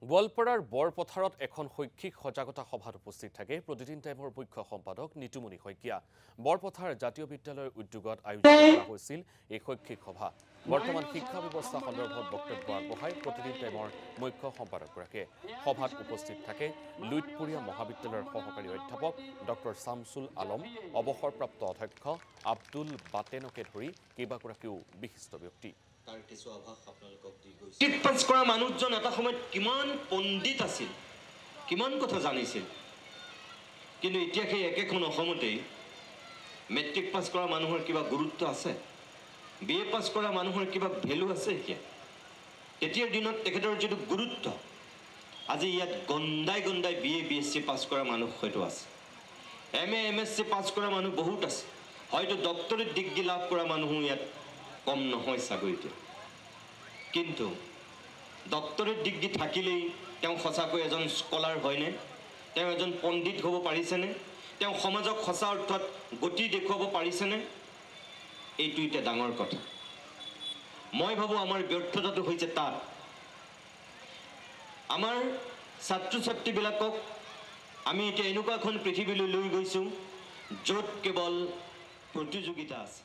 গোৱালপাৰাৰ বৰপথাৰত এখন শৈক্ষিক সজাগতা সভাত উপস্থিত থাকে প্ৰতিদিন টাইমৰ মুখ্য সম্পাদক নিতুমণি শইকীয়া। বৰপথাৰ জাতীয় বিদ্যালয়ৰ উদ্যোগত আয়োজিত কৰা হৈছিল এই শৈক্ষিক সভা। বৰ্তমান শিক্ষা ব্যৱস্থা সন্দৰ্ভত বক্তব্য আগবঢ়াই প্ৰতিদিন টাইমৰ মুখ্য সম্পাদকগৰাকীয়ে। সভাত উপস্থিত থাকে লুইতপুৰীয়া মহাবিদ্যালয়ৰ সহকাৰী অধ্যাপক ডক্টৰ শামছুল আলম, অৱসৰপ্ৰাপ্ত অধ্যক্ষ আব্দুল বাটেনকে ধৰি কেইবাগৰাকীও বিশিষ্ট ব্যক্তি। মেট্ৰিক পাছ কৰা মানুহজন এটা সময়ত কিমান পণ্ডিত আছিল, কিমান কথা জানিছিল, কিন্তু এতিয়া সেই একেখন অসমতেই মেট্ৰিক পাছ কৰা মানুহৰ কিবা গুৰুত্ব আছে, BA পাছ কৰা মানুহৰ কিবা ভেলু আছে। এতিয়া তেতিয়াৰ দিনত তেখেতৰ যিটো গুৰুত্ব, আজি ইয়াত গন্দাই গন্দাই BA BSc পাছ কৰা মানুহ হয়তো আছে, MA MSc পাছ কৰা মানুহ বহুত আছে, হয়তো ডক্টৰেট ডিগ্ৰী লাভ কৰা মানুহো ইয়াত কম নহয় চাগৈতে। কিন্তু ডক্টৰেট ডিগ্ৰী থাকিলেই তেওঁ সঁচাকৈ এজন স্কলাৰ হয়নে? তেওঁ এজন পণ্ডিত হ'ব পাৰিছেনে? তেওঁ সমাজক সঁচা অৰ্থত গতি দেখুৱাব পাৰিছেনে? এইটো এতিয়া ডাঙৰ কথা। মই ভাবোঁ আমাৰ ব্যৰ্থতাটো হৈছে তাত। আমাৰ ছাত্ৰ ছাত্ৰীবিলাকক আমি এতিয়া এনেকুৱা এখন পৃথিৱীলৈ লৈ গৈছোঁ য'ত কেৱল প্ৰতিযোগিতা আছে।